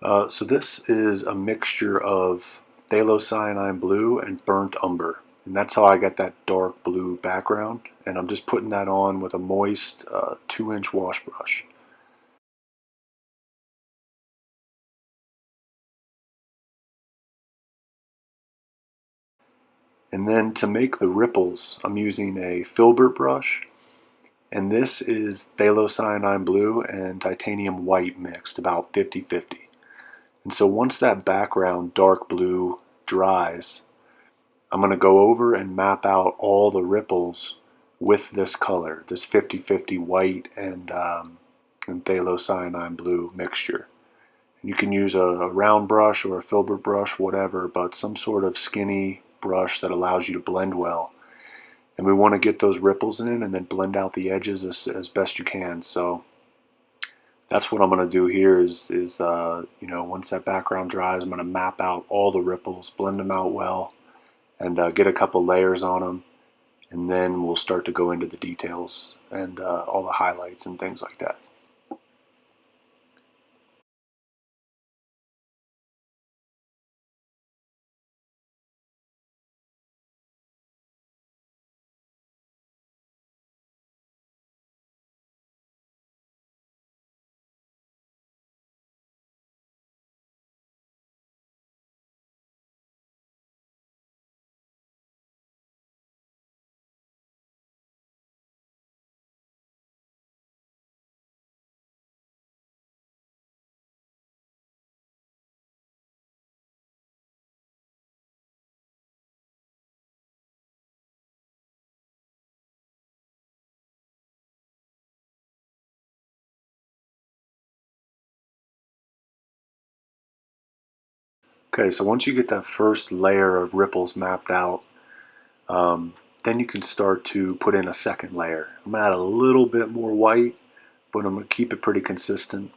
So this is a mixture of phthalocyanine blue and burnt umber. And that's how I get that dark blue background. And I'm just putting that on with a moist 2-inch wash brush. And then to make the ripples, I'm using a filbert brush. And this is phthalocyanine blue and titanium white mixed, about 50-50. And so once that background dark blue dries, I'm going to go over and map out all the ripples with this color, this 50-50 white and phthalocyanine blue mixture. And you can use a round brush or a filbert brush, whatever, but some sort of skinny brush that allows you to blend well. And we want to get those ripples in and then blend out the edges as best you can. So that's what I'm going to do here is once that background dries, I'm going to map out all the ripples, blend them out well, and get a couple layers on them, and then we'll start to go into the details and all the highlights and things like that. Okay, so once you get that first layer of ripples mapped out, um, then you can start to put in a second layer. I'm going to add a little bit more white, but I'm going to keep it pretty consistent.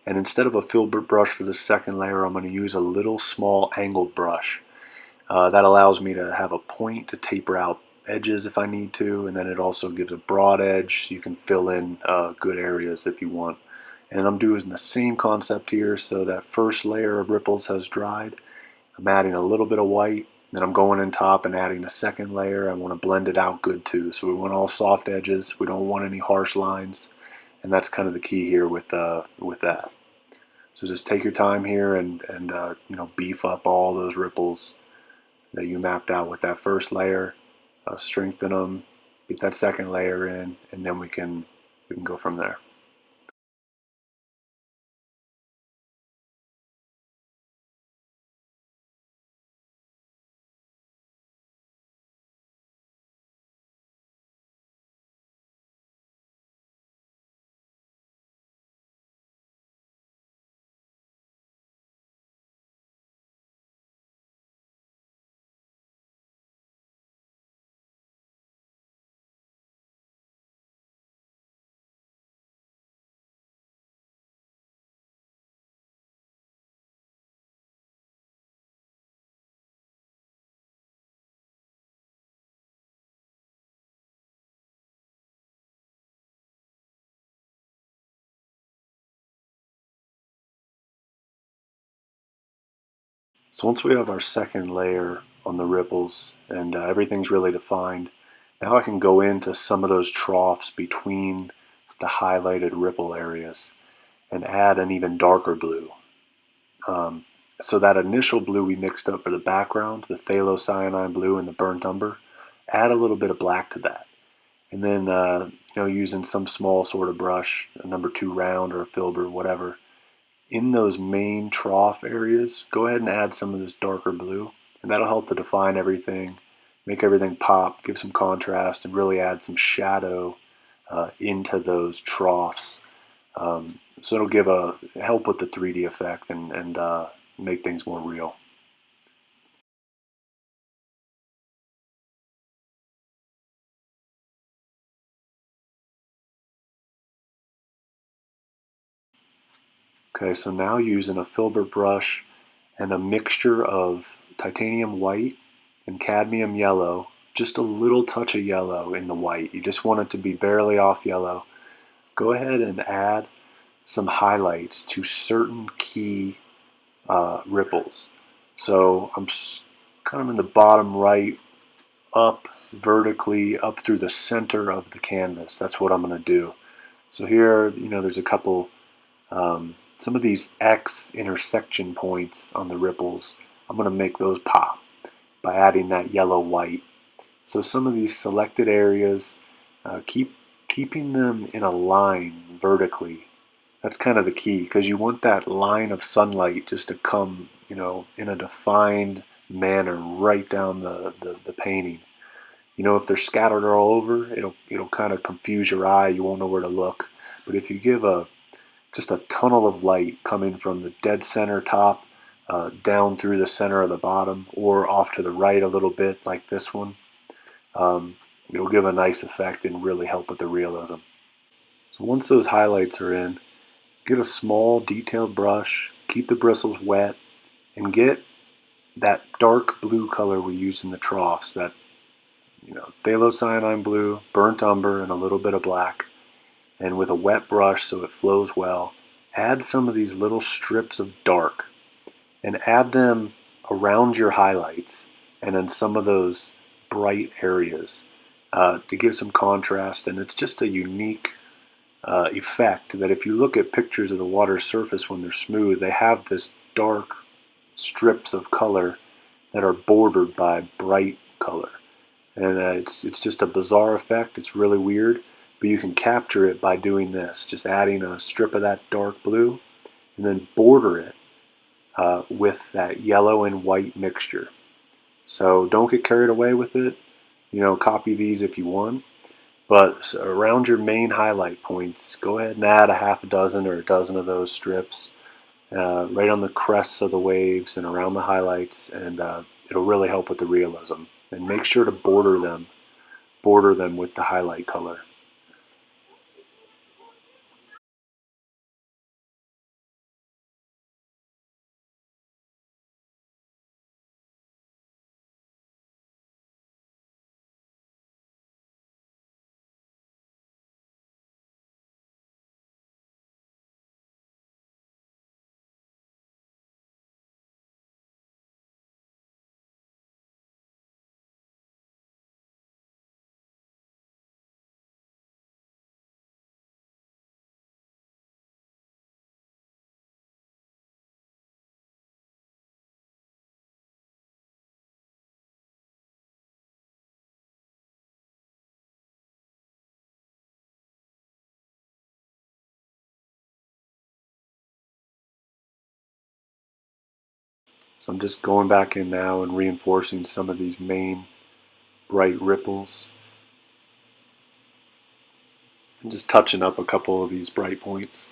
And instead of a filbert brush for the second layer, I'm going to use a little small angled brush. That allows me to have a point to taper out edges if I need to, and then it also gives a broad edge so you can fill in good areas if you want. And I'm doing the same concept here, so that first layer of ripples has dried. I'm adding a little bit of white, then I'm going in top and adding a second layer. I want to blend it out good too. So we want all soft edges, we don't want any harsh lines, and that's kind of the key here with that. So just take your time here and beef up all those ripples that you mapped out with that first layer, strengthen them, get that second layer in, and then we can go from there. So once we have our second layer on the ripples and everything's really defined, now I can go into some of those troughs between the highlighted ripple areas and add an even darker blue. Um, so that initial blue we mixed up for the background, the phthalocyanine blue and the burnt umber, add a little bit of black to that. And then using some small sort of brush, a number 2 round or a filbert, whatever, in those main trough areas, go ahead and add some of this darker blue, and that'll help to define everything, make everything pop, give some contrast, and really add some shadow into those troughs. So it'll give a help with the 3D effect and make things more real. Okay, so now using a filbert brush and a mixture of titanium white and cadmium yellow, just a little touch of yellow in the white. You just want it to be barely off yellow. Go ahead and add some highlights to certain key ripples. So I'm kind of in the bottom right, up vertically up through the center of the canvas. That's what I'm going to do. So here, there's a couple, some of these X intersection points on the ripples. I'm going to make those pop by adding that yellow white. So some of these selected areas, keeping them in a line vertically. That's kind of the key, because you want that line of sunlight just to come, in a defined manner right down the painting. If they're scattered all over, it'll kind of confuse your eye. You won't know where to look. But if you give just a tunnel of light coming from the dead center top down through the center of the bottom, or off to the right a little bit, like this one, it'll give a nice effect and really help with the realism. So once those highlights are in, get a small detailed brush, keep the bristles wet, and get that dark blue color we use in the troughs, that phthalocyanine blue, burnt umber, and a little bit of black. And with a wet brush so it flows well, add some of these little strips of dark and add them around your highlights and in some of those bright areas to give some contrast. And it's just a unique effect that if you look at pictures of the water's surface when they're smooth, they have this dark strips of color that are bordered by bright color. And it's just a bizarre effect. It's really weird, but you can capture it by doing this, just adding a strip of that dark blue and then border it with that yellow and white mixture. So don't get carried away with it. Copy these if you want, but around your main highlight points, go ahead and add a half a dozen or a dozen of those strips right on the crests of the waves and around the highlights, and it'll really help with the realism. And make sure to border them with the highlight color. So I'm just going back in now and reinforcing some of these main bright ripples and just touching up a couple of these bright points.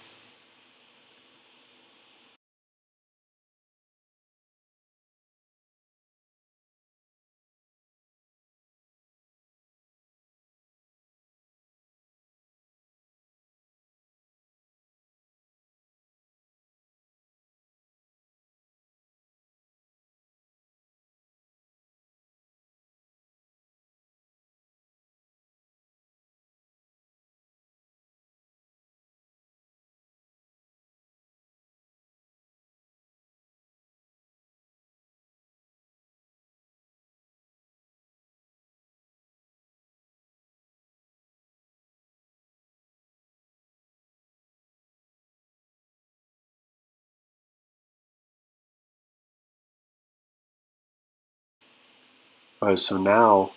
So now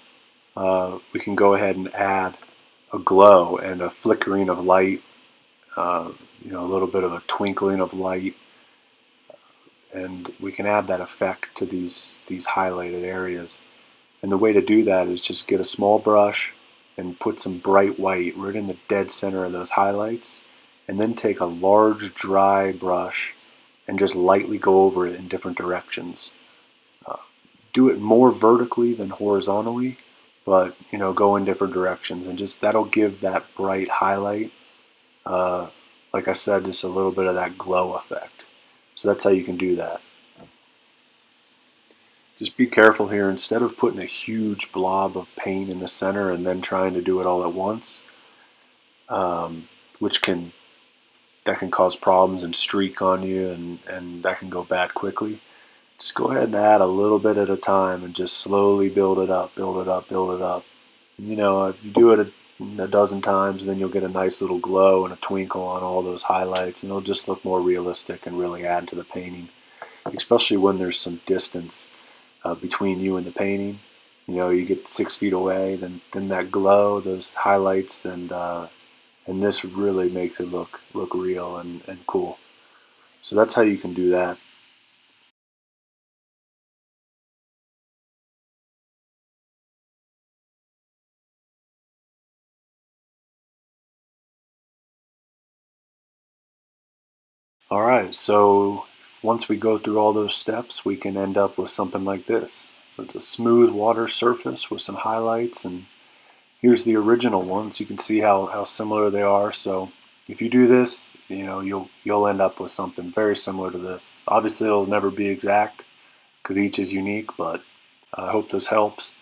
we can go ahead and add a glow and a flickering of light, a little bit of a twinkling of light, and we can add that effect to these highlighted areas. And the way to do that is just get a small brush and put some bright white right in the dead center of those highlights, and then take a large dry brush and just lightly go over it in different directions. Uh, do it more vertically than horizontally, but go in different directions, and just that'll give that bright highlight, uh, like I said, just a little bit of that glow effect. So that's how you can do that. Just be careful here. Instead of putting a huge blob of paint in the center and then trying to do it all at once, which can that can cause problems and streak on you, and that can go bad quickly. Just go ahead and add a little bit at a time and just slowly build it up, build it up, build it up. You know, if you do it a dozen times, then you'll get a nice little glow and a twinkle on all those highlights, and it'll just look more realistic and really add to the painting, especially when there's some distance between you and the painting. You know, you get 6 feet away, then that glow, those highlights, and this really makes it look real and cool. So that's how you can do that. All right, so once we go through all those steps, we can end up with something like this. So it's a smooth water surface with some highlights, and here's the original one, so you can see how similar they are. So if you do this, you know, you'll end up with something very similar to this. Obviously, it'll never be exact because each is unique, but I hope this helps.